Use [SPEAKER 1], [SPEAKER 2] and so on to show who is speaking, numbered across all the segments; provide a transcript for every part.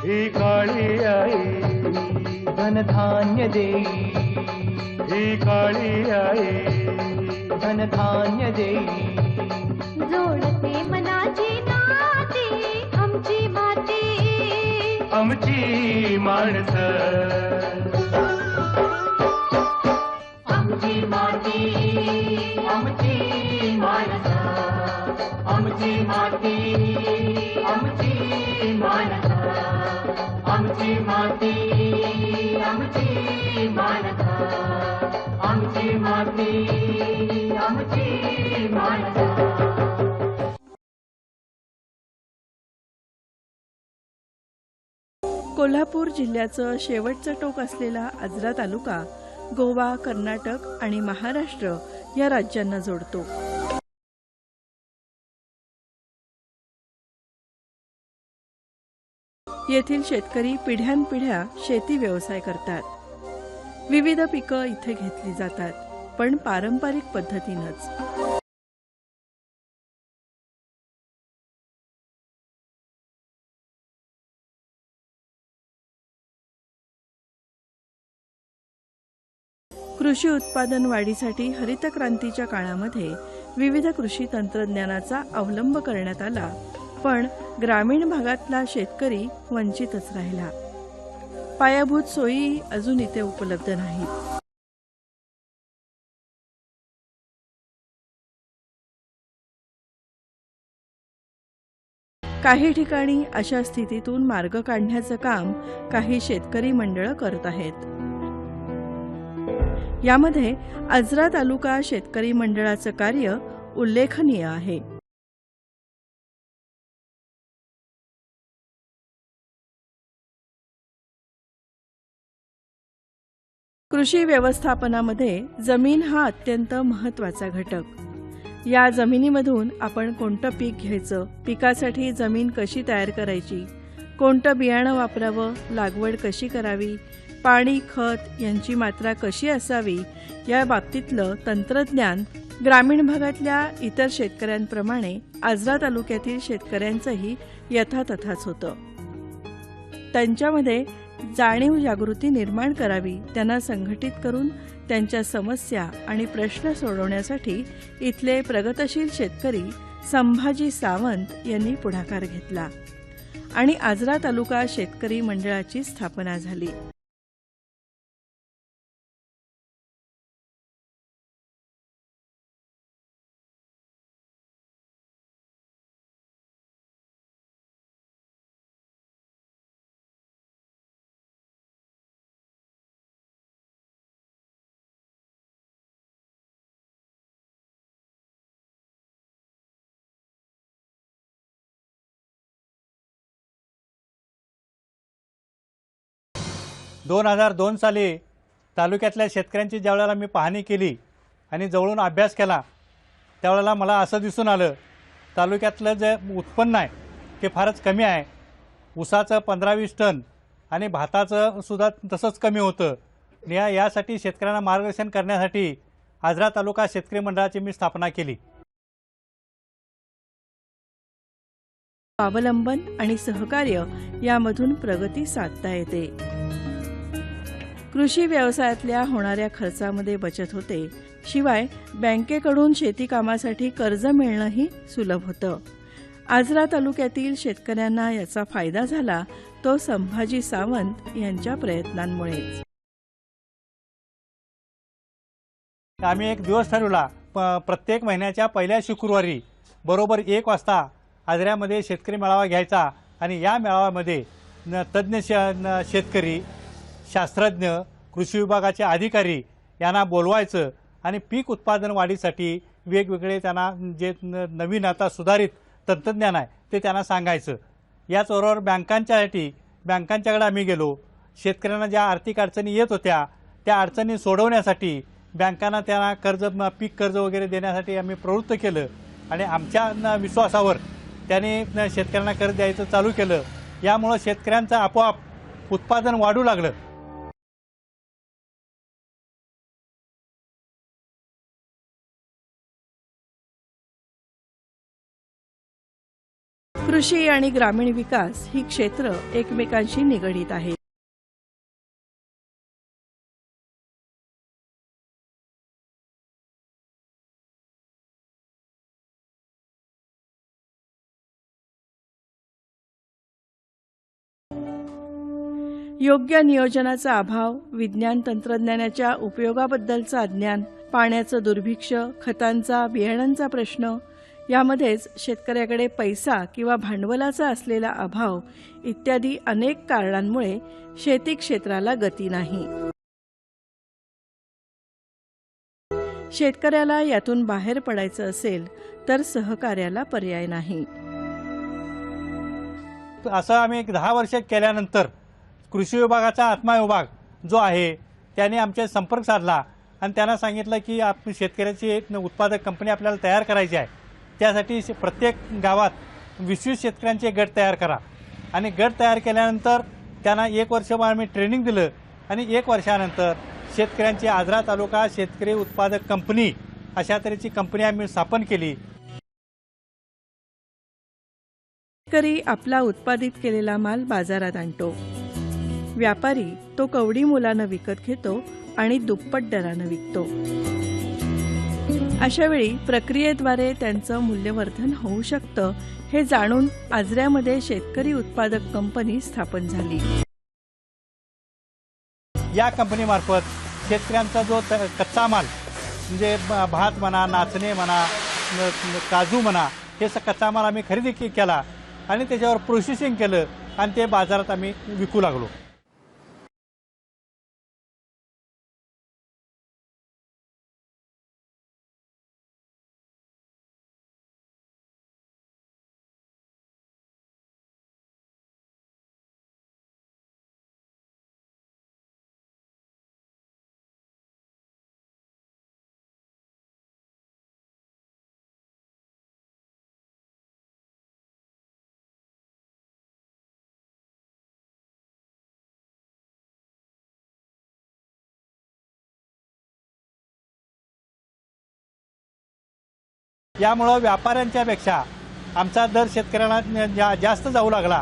[SPEAKER 1] ही काळी आई
[SPEAKER 2] धनधान्य देई,
[SPEAKER 1] ही काळी आई
[SPEAKER 2] धनधान्य देई.
[SPEAKER 3] जोडते मनाची नाती आमची माती,
[SPEAKER 1] आमची माणसं,
[SPEAKER 2] आमची माती, आमची माणसं, आमची माती, आमची माणसं, आमची माती, आमची माणसं, आमची माती, आमची माणसं.
[SPEAKER 4] कोल्हापूर जिल्ह्याचं शेवटचं टोक असलेला आजरा तालुका गोवा, कर्नाटक आणि महाराष्ट्र या राज्यांना जोडतो. येथील शेतकरी पिढ्यानपिढ्या शेती व्यवसाय करतात. विविध पिकं इथे घेतली जातात, पण पारंपरिक पद्धतीनंच. कृषी उत्पादन वाढीसाठी हरित क्रांतीच्या काळामध्ये विविध कृषी तंत्रज्ञानाचा अवलंब करण्यात आला, पण ग्रामीण भागातला शेतकरी वंचितच राहिला. पायाभूत सोयी अजून इथे उपलब्ध नाहीत. काही ठिकाणी अशा स्थितीतून मार्ग काढण्याचं काम काही शेतकरी मंडळं करत आहेत. यामध्ये आजरा तालुका शेतकरी मंडळाचं कार्य उल्लेखनीय आहे. कृषी व्यवस्थापनामध्ये जमीन हा अत्यंत महत्त्वाचा घटक. या जमिनीमधून आपण कोणतं पीक घ्यायचं, पिकासाठी जमीन कशी तयार करायची, कोणतं बियाणं वापरावं, लागवड कशी करावी, पाणी, खत यांची मात्रा कशी असावी, या बाबतीतलं तंत्रज्ञान ग्रामीण भागातल्या इतर शेतकऱ्यांप्रमाणे आजरा तालुक्यातील शेतकऱ्यांचंही यथातथाच होतं. त्यांच्यामध्ये जाणीव जागृती निर्माण करावी, त्यांना संघटित करून त्यांच्या समस्या आणि प्रश्न सोडवण्यासाठी इथले प्रगतशील शेतकरी संभाजी सावंत यांनी पुढाकार घेतला आणि आजरा तालुका शेतकरी मंडळाची स्थापना झाली.
[SPEAKER 5] दोन 2002 साली तालुक्यातल्या शेतकऱ्यांची ज्यावेळेला मी पाहणी केली आणि जवळून अभ्यास केला, त्यावेळेला मला असं दिसून आलं तालुक्यातलं जे उत्पन्न आहे ते फारच कमी आहे. ऊसाचं 15-20 टन आणि भाताचं सुद्धा तसंच कमी होतं. यासाठी शेतकऱ्यांना मार्गदर्शन करण्यासाठी आजरा तालुका शेतकरी मंडळाची मी स्थापना केली.
[SPEAKER 4] स्वावलंबन आणि सहकार्य यामधून प्रगती साधता येते. कृषी व्यवसायातल्या होणाऱ्या खर्चामध्ये बचत होते. शिवाय बँकेकडून शेती कामासाठी कर्ज मिळणंही सुलभ होतं. आजरा तालुक्यातील शेतकऱ्यांना याचा फायदा झाला तो संभाजी सावंत यांच्या प्रयत्नांमुळेच.
[SPEAKER 5] आम्ही एक दिवस ठरवला, प्रत्येक महिन्याच्या पहिल्या शुक्रवारी बरोबर 1 वाजता आजऱ्यामध्ये शेतकरी मेळावा घ्यायचा आणि या मेळाव्यामध्ये तज्ज्ञ शेतकरी, शास्त्रज्ञ, कृषी विभागाचे अधिकारी यांना बोलवायचं आणि पीक उत्पादन वाढीसाठी वेगवेगळे त्यांना जे नवीन आता सुधारित तंत्रज्ञान आहे ते त्यांना सांगायचं. याचबरोबर बँकांच्याकडे आम्ही गेलो. शेतकऱ्यांना ज्या आर्थिक अडचणी येत होत्या त्या अडचणी सोडवण्यासाठी बँकांना त्यांना कर्ज, पीक कर्ज वगैरे देण्यासाठी आम्ही प्रवृत्त केलं आणि आमच्या विश्वासावर त्याने शेतकऱ्यांना कर्ज द्यायचं चालू केलं. यामुळे शेतकऱ्यांचं आपोआप उत्पादन वाढू लागलं.
[SPEAKER 4] कृषी आणि ग्रामीण विकास ही क्षेत्र एकमेकांशी निगडीत आहेत. योग्य नियोजनाचा अभाव, विज्ञान तंत्रज्ञानाच्या उपयोगाबद्दलचं अज्ञान, पाण्याचं दुर्भिक्ष्य, खतांचा, बियाणांचा प्रश्न, यामध्येच शेतकऱ्याकडे पैसा किंवा भांडवलाचा असलेला अभाव इत्यादी अनेक कारणांमुळे शेती क्षेत्राला गती नाही. शेतकऱ्याला यातून बाहेर पडायचं असेल तर सहकार्याला पर्याय नाही.
[SPEAKER 5] असं आम्ही एक 10 वर्ष केल्यानंतर कृषी विभागाचा आत्मा विभाग जो आहे त्याने आमचे संपर्क साधला आणि त्यांना सांगितलं की आपण शेतकऱ्याची एक उत्पादक कंपनी आपल्याला तयार करायची आहे. त्यासाठी प्रत्येक गावात 20-20 शेतकऱ्यांचे गट तयार करा आणि गट तयार केल्यानंतर त्यांना 1 वर्ष आम्ही ट्रेनिंग दिलं आणि 1 वर्षानंतर शेतकऱ्यांची आजरा तालुका शेतकरी उत्पादक कंपनी अशा तऱ्हेची कंपनी आम्ही स्थापन केली.
[SPEAKER 4] शेतकरी आपला उत्पादित केलेला माल बाजारात आणतो. व्यापारी तो कवडी मोलानं विकत घेतो आणि दुप्पट दरानं विकतो. अशावेळी प्रक्रियेद्वारे त्यांचं मूल्यवर्धन होऊ शकतं हे जाणून आजऱ्यामध्ये शेतकरी उत्पादक कंपनी स्थापन झाली.
[SPEAKER 5] या कंपनीमार्फत शेतकऱ्यांचा जो कच्चा माल म्हणजे भात म्हणा, नाचणे म्हणा, काजू म्हणा, हे कच्चा माल आम्ही खरेदी केला आणि त्याच्यावर प्रोसेसिंग केलं आणि ते बाजारात आम्ही विकू लागलो. यामुळं व्यापाऱ्यांच्या पेक्षा आमचा दर शेतकऱ्यांना जास्त जाऊ लागला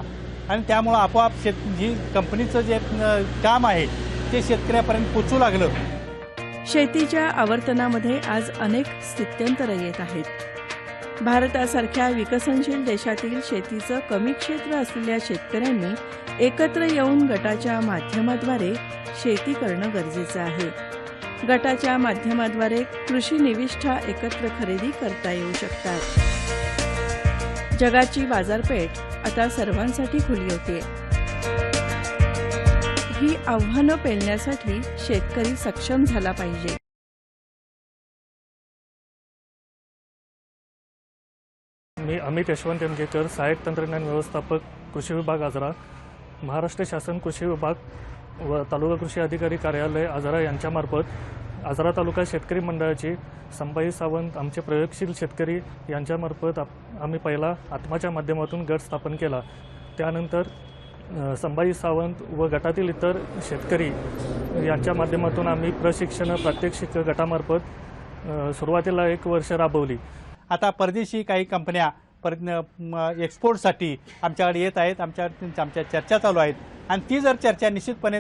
[SPEAKER 5] आणि त्यामुळं आपोआप जी कंपनीचं जे काम आहे ते शेतकऱ्यापर्यंत पोचू लागलं.
[SPEAKER 4] शेतीच्या आवर्तनामध्ये आज अनेक स्थित्यंतर येत आहेत. भारतासारख्या विकसनशील देशातील शेतीचं कमी क्षेत्र असलेल्या शेतकऱ्यांनी एकत्र येऊन गटाच्या माध्यमाद्वारे शेती करणं गरजेचं आहे. गटाच्या माध्यमाद्वारे कृषी निविष्ठा एकत्र खरेदी करता येऊ शकतात. जगाची बाजारपेठ आता सर्वांसाठी खुली होते. ही आव्हानं पेलण्यासाठी शेतकरी सक्षम झाला पाहिजे.
[SPEAKER 6] मी अमित यशवंत यमगेकर, सहाय्यक तंत्रज्ञान व्यवस्थापक, कृषी विभाग आजरा, महाराष्ट्र शासन कृषी विभाग व तालुका कृषी अधिकारी कार्यालय आजरा यांच्यामार्फत आजरा तालुका शेतकरी मंडळाची संभाजी सावंत आमचे प्रयोगशील शेतकरी यांच्यामार्फत आम्ही पहिला आत्माच्या माध्यमातून गट स्थापन केला. त्यानंतर संभाजी सावंत व गटातील इतर शेतकरी यांच्या माध्यमातून आम्ही प्रशिक्षण प्रात्यक्षिक गटामार्फत सुरुवातीला 1 वर्ष राबवली.
[SPEAKER 5] आता परदेशी काही कंपन्या एक्सपोर्टसाठी आमच्याकडे येत आहेत. आमच्या चर्चा चालू आहेत आणि ती जर चर्चा निश्चितपणे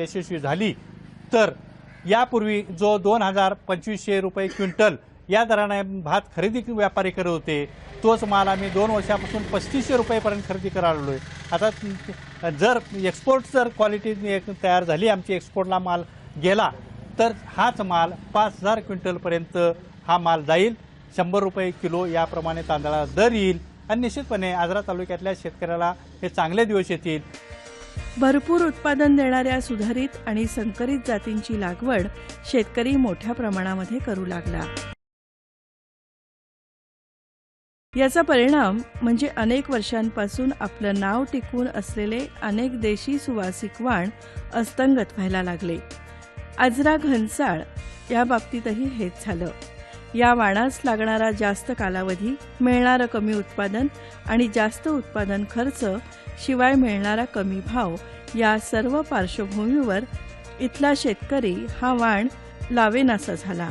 [SPEAKER 5] यशस्वी झाली तर यापूर्वी जो 2,000-2,500 रुपये क्विंटल या दराने भात खरेदी व्यापारी करत होते तोच माल आम्ही 2 वर्षापासून 3,500 रुपयेपर्यंत खरेदी करायला आलो आहे. आता जर एक्सपोर्ट जर क्वालिटी तयार झाली, आमची एक्सपोर्टला माल गेला तर हाच माल 5,000 क्विंटलपर्यंत हा माल जाईल. 100 रुपये किलो याप्रमाणे तांदळाला दर येईल आणि निश्चितपणे आजरा तालुक्यातल्या शेतकऱ्याला हे चांगले दिवस येतील.
[SPEAKER 4] भरपूर उत्पादन देणाऱ्या सुधारित आणि संकरित जातींची लागवड शेतकरी मोठ्या प्रमाणामध्ये करू लागला. याचा परिणाम म्हणजे अनेक वर्षांपासून आपलं नाव टिकवून असलेले अनेक देशी सुवासिक वाण अस्तंगत व्हायला लागले. आजरा घनसाळ या बाबतीतही हेच झालं. या वाणास लागणारा जास्त कालावधी, मिळणारं कमी उत्पादन आणि जास्त उत्पादन खर्च शिवाय मिळणारा कमी भाव या सर्व पार्श्वभूमीवर इथला शेतकरी हा वाण लावेनासा झाला.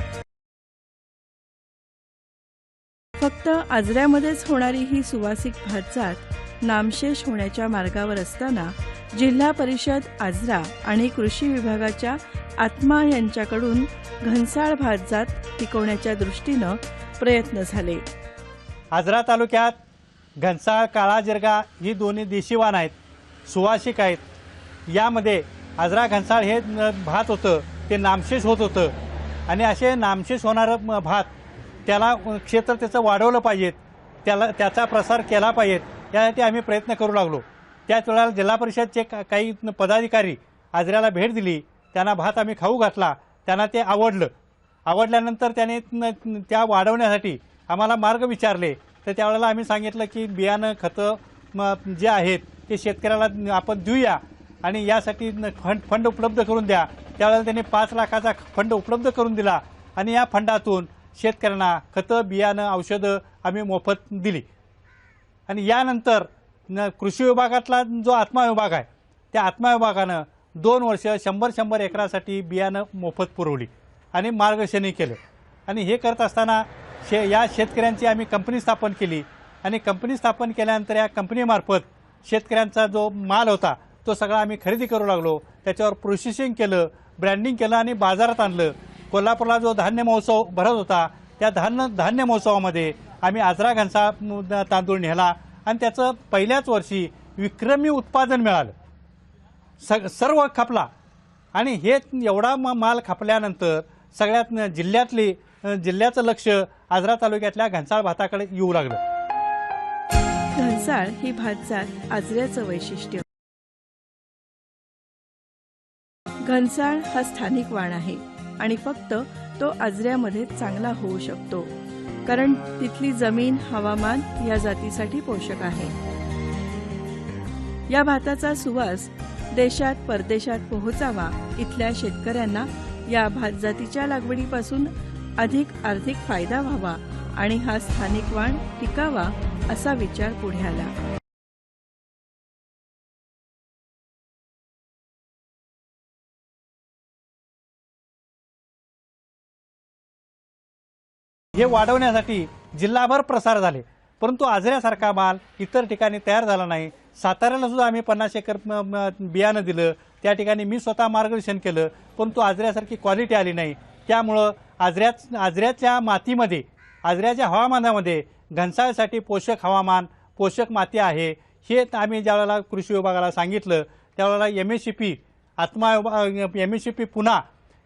[SPEAKER 4] फक्त आजऱ्यामध्येच होणारी ही सुवासिक भातजात नामशेष होण्याच्या मार्गावर असताना जिल्हा परिषद आजरा आणि कृषी विभागाच्या आत्मा यांच्याकडून घनसाळ भातजात टिकवण्याच्या दृष्टीनं प्रयत्न झाले.
[SPEAKER 5] आजरा तालुक्यात घनसाळ, काळा जिरगा ही दोन्ही देशी वाण आहेत, सुवासिक आहेत. यामध्ये आजरा घनसाळ हे भात होतं ते नामशेष होत होतं आणि असे नामशेष होणारं भात त्याला क्षेत्र त्याचं वाढवलं पाहिजेत, त्याचा प्रसार केला पाहिजेत, यासाठी आम्ही प्रयत्न करू लागलो. त्याच वेळेला जिल्हा परिषदचे काही पदाधिकारी आजऱ्याला भेट दिली. त्यांना भात आम्ही खाऊ घातला. त्यांना ते आवडल्यानंतर त्याने त्या वाढवण्यासाठी आम्हाला मार्ग विचारले. तर त्यावेळेला आम्ही सांगितलं की बियाणं खतं जे आहेत ते शेतकऱ्याला आपण देऊया आणि यासाठी फंड उपलब्ध करून द्या. त्यावेळेला त्यांनी 5 लाखाचा फंड उपलब्ध करून दिला आणि या फंडातून शेतकऱ्यांना खतं, बियाणं, औषधं आम्ही मोफत दिली. आणि यानंतर कृषी विभागातला जो आत्मा विभाग आहे त्या आत्मा विभागानं 2 वर्ष 100 एकरासाठी बियाणं मोफत पुरवली आणि मार्गदर्शनही केलं. आणि हे करत असताना या शेतकऱ्यांची आम्ही कंपनी स्थापन केली आणि कंपनी स्थापन केल्यानंतर या कंपनीमार्फत शेतकऱ्यांचा जो माल होता तो सगळा आम्ही खरेदी करू लागलो. त्याच्यावर प्रोसेसिंग केलं, ब्रँडिंग केलं आणि बाजारात आणलं. कोल्हापूरला जो धान्य महोत्सव भरत होता त्या धान्य महोत्सवामध्ये आम्ही आजरा घनसाळ तांदूळ नेला आणि त्याचं पहिल्याच वर्षी विक्रमी उत्पादन मिळालं. सर्व खपला आणि हे एवढा माल खपल्यानंतर सगळ्यात जिल्ह्याचं लक्ष आजरा तालुक्यातल्या घनसाळ भाताकडे येऊ लागलं.
[SPEAKER 4] घनसाळ ही भातजात आजऱ्याचं वैशिष्ट्य. घनसाळ हा स्थानिक वाण आहे आणि फक्त तो आजऱ्यामध्ये चांगला होऊ शकतो कारण तिथली जमीन, हवामान या जातीसाठी पोषक आहे. या भाताचा सुवास देशात परदेशात पोहोचावा, इथल्या शेतकऱ्यांना या भातजातीच्या लागवडीपासून अधिक आर्थिक फायदा व्हावा आणि हा स्थानिक वाण टिकावा असा विचार पुढे आला.
[SPEAKER 5] हे वाढवण्यासाठी जिल्हाभर प्रसार झाले, परंतु आजऱ्यासारखा माल इतर ठिकाणी तयार झाला नाही. साताऱ्याला सुद्धा आम्ही 50 एकर बियाणं दिलं. त्या ठिकाणी मी स्वतः मार्गदर्शन केलं, परंतु आजऱ्यासारखी क्वालिटी आली नाही. त्यामुळं आजऱ्याच्या मातीमध्ये, आजऱ्याच्या हवामानामध्ये घनसाळसाठी पोषक हवामान, पोषक माती आहे हे आम्ही ज्यावेळेला कृषी विभागाला सांगितलं त्यावेळेला MSCP आत्मा MSCP पुणा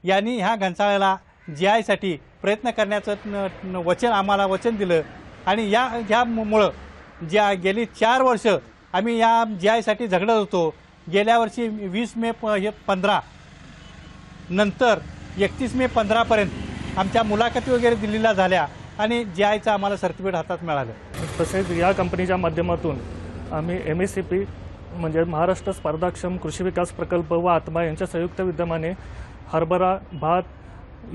[SPEAKER 5] यांनी ह्या घनसाळ्याला GI साठी प्रयत्न करण्याचं आम्हाला वचन दिलं आणि ह्यामुळं गेली 4 वर्ष आम्ही या GI साठी झगडत होतो. गेल्या वर्षी 20 मे 15 नंतर 31 मे 15 पर्यंत आमच्या मुलाखती वगैरे दिल्लीला झाल्या आणि GIचं आम्हाला सर्टिफिकेट हातात मिळालं.
[SPEAKER 6] तसेच या कंपनीच्या माध्यमातून आम्ही MSCP म्हणजे महाराष्ट्र स्पर्धाक्षम कृषी विकास प्रकल्प व आत्मा यांच्या संयुक्त विद्यमाने हरभरा, भात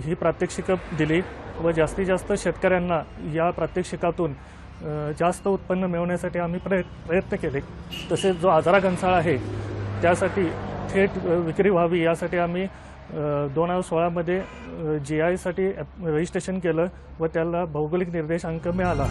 [SPEAKER 6] ही प्रात्यक्षिकं दिली व जास्तीत जास्त शेतकऱ्यांना या प्रात्यक्षिकातून जास्त उत्पन्न मिळवण्यासाठी आम्ही प्रयत्न केले. तसेच जो आजरा घनसाळ आहे त्यासाठी थेट विक्री व्हावी यासाठी आम्ही 2016 मध्ये GI साठी रजिस्ट्रेशन केलं व त्याला भौगोलिक निर्देशांक मिळाला.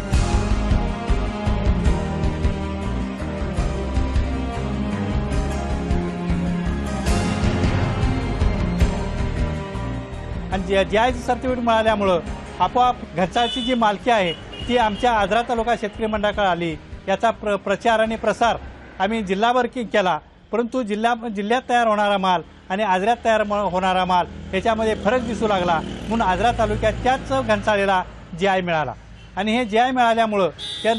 [SPEAKER 5] आणि GIचं सर्टिफिकेट मिळाल्यामुळं आपोआप घनसाळची जी मालकी आहे ती आमच्या आजरा तालुका शेतकरी मंडळाकडे आली. याचा प्रचार आणि प्रसार आम्ही जिल्हाभर केला, परंतु जिल्ह्यात तयार होणारा माल आणि आजऱ्यात तयार होणारा माल याच्यामध्ये फरक दिसू लागला. म्हणून आजरा तालुक्यात त्याच घनसाळीला GI मिळाला आणि हे GI मिळाल्यामुळं त्या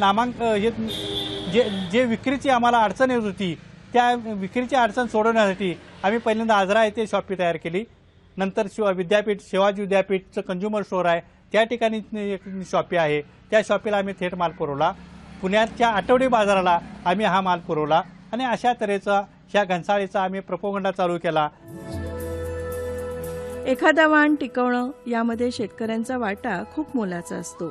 [SPEAKER 5] जे विक्रीची आम्हाला अडचण येत होती त्या विक्रीची अडचण सोडवण्यासाठी आम्ही पहिल्यांदा आजरा येथे शॉपी तयार केली. नंतर शिवाजी विद्यापीठचं कंझ्युमर स्टोअर आहे त्या ठिकाणी एक शॉपी आहे, त्या शॉपीला आम्ही थेट माल पुरवला. पुण्याच्या आठवडी बाजाराला आम्ही हा माल पुरवला आणि अशा तऱ्हेचा ह्या घनसाळीचा आम्ही प्रोपोगंडा चालू केला.
[SPEAKER 4] एखादा वाण टिकवणं यामध्ये शेतकऱ्यांचा वाटा खूप मोलाचा असतो.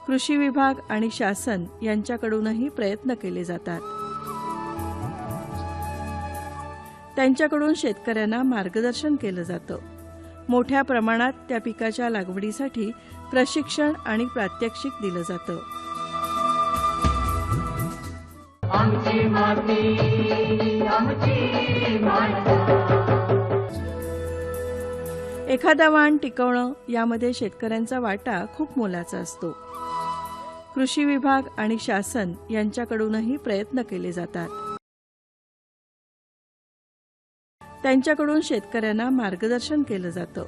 [SPEAKER 4] कृषी विभाग आणि शासन यांच्याकडूनही प्रयत्न केले जातात. त्यांच्याकडून शेतकऱ्यांना मार्गदर्शन केलं जातं. मोठ्या प्रमाणात त्या पिकाच्या लागवडीसाठी प्रशिक्षण आणि प्रात्यक्षिक दिलं जातं.
[SPEAKER 2] आमची माती आमची माणसं.
[SPEAKER 4] एखादा वाण टिकवणं यामध्ये शेतकऱ्यांचा वाटा खूप मोलाचा असतो. कृषी विभाग आणि शासन यांच्याकडूनही प्रयत्न केले जातात. त्यांच्याकडून शेतकऱ्यांना मार्गदर्शन केलं जातं.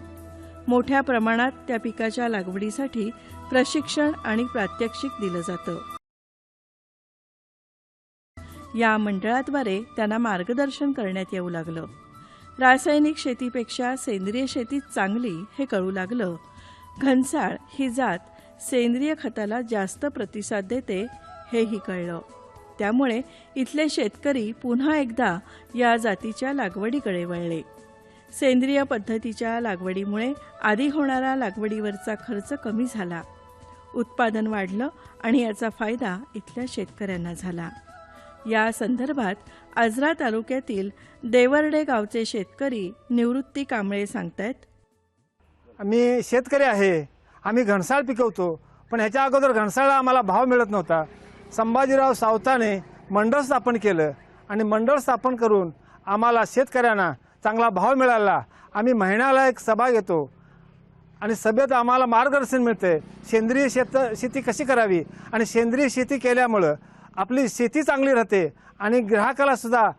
[SPEAKER 4] मोठ्या प्रमाणात त्या पिकाच्या लागवडीसाठी प्रशिक्षण आणि प्रात्यक्षिक दिलं जातं. या मंडळाद्वारे त्यांना मार्गदर्शन करण्यात येऊ लागलं. रासायनिक शेतीपेक्षा सेंद्रिय शेती चांगली हे कळू लागलं. घनसाळ ही जात सेंद्रिय खताला जास्त प्रतिसाद देते हेही कळलं. त्यामुळे इथले शेतकरी पुन्हा एकदा या जातीच्या लागवडीकडे वळले. सेंद्रिय पद्धतीच्या लागवडीमुळे आधी होणारा लागवडीवरचा खर्च कमी झाला, उत्पादन वाढलं आणि याचा फायदा इथल्या शेतकऱ्यांना झाला. या संदर्भात आजरा तालुक्यातील देवर्डे गावचे शेतकरी निवृत्ती कांबळे सांगतायत.
[SPEAKER 7] आम्ही शेतकरी आहे, आम्ही घनसाळ पिकवतो, पण ह्याच्या अगोदर घनसाळला आम्हाला भाव मिळत नव्हता. संभाजीराव सावताने मंडळ स्थापन केलं आणि मंडळ स्थापन करून आम्हाला शेतकऱ्यांना चांगला भाव मिळाला. आम्ही महिन्याला एक सभा घेतो आणि सभेत आम्हाला मार्गदर्शन मिळते. सेंद्रिय शेती कशी करावी आणि सेंद्रिय शेती केल्यामुळं आपली शेती चांगली राहते आणि ग्राहकाला सुद्धा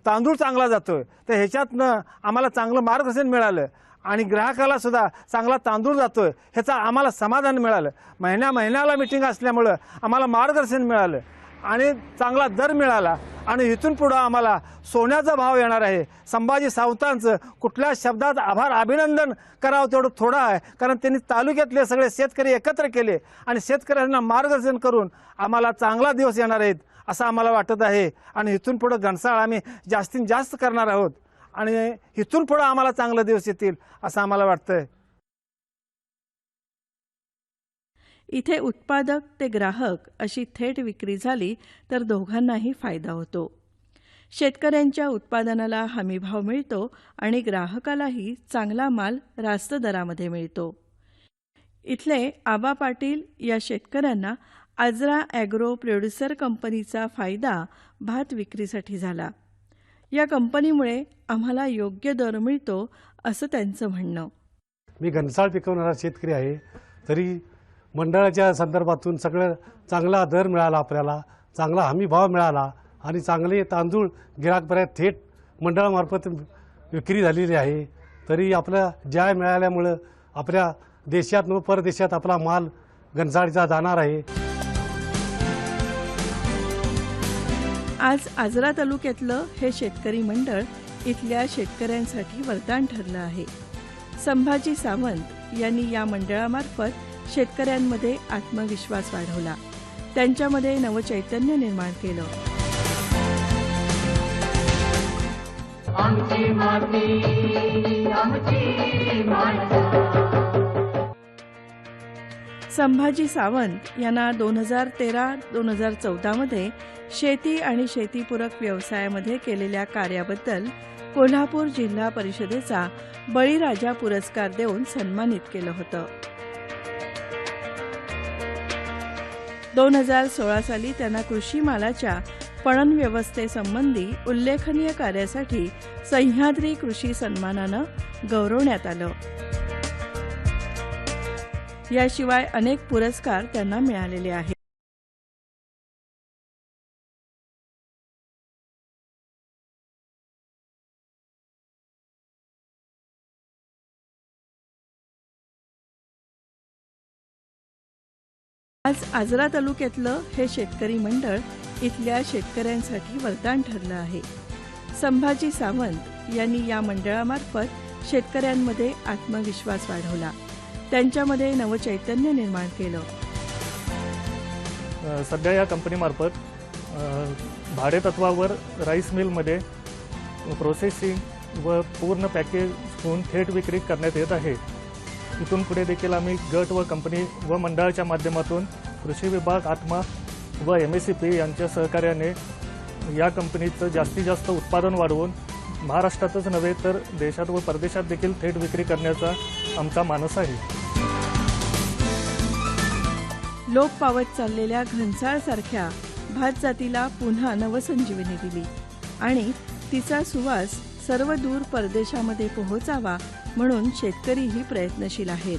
[SPEAKER 7] तांदूळ चांगला जातोय. तर ह्याच्यातनं आम्हाला चांगलं मार्गदर्शन मिळालं आणि ग्राहकाला सुद्धा चांगला तांदूळ जातोय ह्याचा आम्हाला समाधान मिळालं. महिन्याला मीटिंग असल्यामुळं आम्हाला मार्गदर्शन मिळालं आणि चांगला दर मिळाला आणि इथून पुढं आम्हाला सोन्याचा भाव येणार आहे. संभाजी सावतांचं कुठल्या शब्दात अभिनंदन करावं तेवढं थोडं आहे, कारण त्यांनी तालुक्यातले सगळे शेतकरी एकत्र केले आणि शेतकऱ्यांना मार्गदर्शन करून आम्हाला चांगला दिवस येणार आहेत असं आम्हाला वाटत आहे. आणि इथून पुढं घनसाळ आम्ही जास्तीत जास्त करणार आहोत आणि इथून पुढं आम्हाला चांगले दिवस येतील असं आम्हाला वाटतंय.
[SPEAKER 4] इथे उत्पादक ते ग्राहक अशी थेट विक्री झाली तर दोघांनाही फायदा होतो. शेतकऱ्यांच्या उत्पादनाला हमीभाव मिळतो आणि ग्राहकालाही चांगला माल रास्त दरामध्ये मिळतो. इथले आबा पाटील या शेतकऱ्यांना आजरा ॲग्रो प्रोड्युसर कंपनीचा फायदा भात विक्रीसाठी झाला. या कंपनीमुळे आम्हाला योग्य दर मिळतो असं त्यांचं म्हणणं.
[SPEAKER 8] मी घनसाळ पिकवणारा शेतकरी आहे, तरी मंडळाच्या संदर्भातून सगळं चांगला दर मिळाला, आपल्याला चांगला हमी भाव मिळाला आणि चांगले तांदूळ गिराकपर्यंत थेट मंडळामार्फत विक्री झालेली आहे. तरी आपल्या ज्या मिळाल्यामुळं आपल्या देशात व परदेशात आपला माल घनसाळीचा जाणार आहे.
[SPEAKER 4] आज आजरा तालुक्यातलं हे शेतकरी मंडळ इथल्या शेतकऱ्यांसाठी वरदान ठरलं आहे. संभाजी सावंत यांनी या मंडळामार्फत शेतकऱ्यांमध्ये आत्मविश्वास वाढवला, त्यांच्यामध्ये नवचैतन्य निर्माण केलं.
[SPEAKER 2] आमची माती आमची माणसं.
[SPEAKER 4] संभाजी सावंत यांना 2013-2014 मध्ये शेती आणि शेतीपूरक व्यवसायामध्ये केलेल्या कार्याबद्दल कोल्हापूर जिल्हा परिषदेचा बळीराजा पुरस्कार देऊन सन्मानित केलं होतं. 2016 साली त्यांना कृषी मालाच्या पणन व्यवस्थेसंबंधी उल्लेखनीय कार्यासाठी सह्याद्री कृषी सन्मानानं गौरवण्यात आलं. याशिवाय अनेक पुरस्कार त्यांना मिळालेले आहेत. आज आजरा तालुक्यातलं हे शेतकरी मंडळ इथल्या शेतकऱ्यांसाठी वरदान ठरलं आहे. संभाजी सावंत यांनी या मंडळामार्फत शेतकऱ्यांमध्ये आत्मविश्वास वाढवला, त्यांच्यामध्ये नवचैतन्य निर्माण केलं.
[SPEAKER 6] सध्या या कंपनीमार्फत भाडेतत्वावर राईस मिलमध्ये प्रोसेसिंग व पूर्ण पॅकेज होऊन थेट विक्री करण्यात येत आहे. इथून पुढे देखील आम्ही गट व कंपनी व मंडळाच्या माध्यमातून कृषी विभाग, आत्मा व MSCP यांच्या सहकार्याने या कंपनीचं जास्तीत जास्त उत्पादन वाढवून महाराष्ट्रातच नव्हे तर देशात व परदेशात देखील थेट विक्री करण्याचा आमचा मानस आहे.
[SPEAKER 4] लोप पावत चाललेल्या घनसाळसारख्या भात जातीला पुन्हा नवसंजीवनी दिली आणि तिचा सुवास सर्व दूर परदेशामध्ये पोहोचावा म्हणून शेतकरीही प्रयत्नशील आहेत.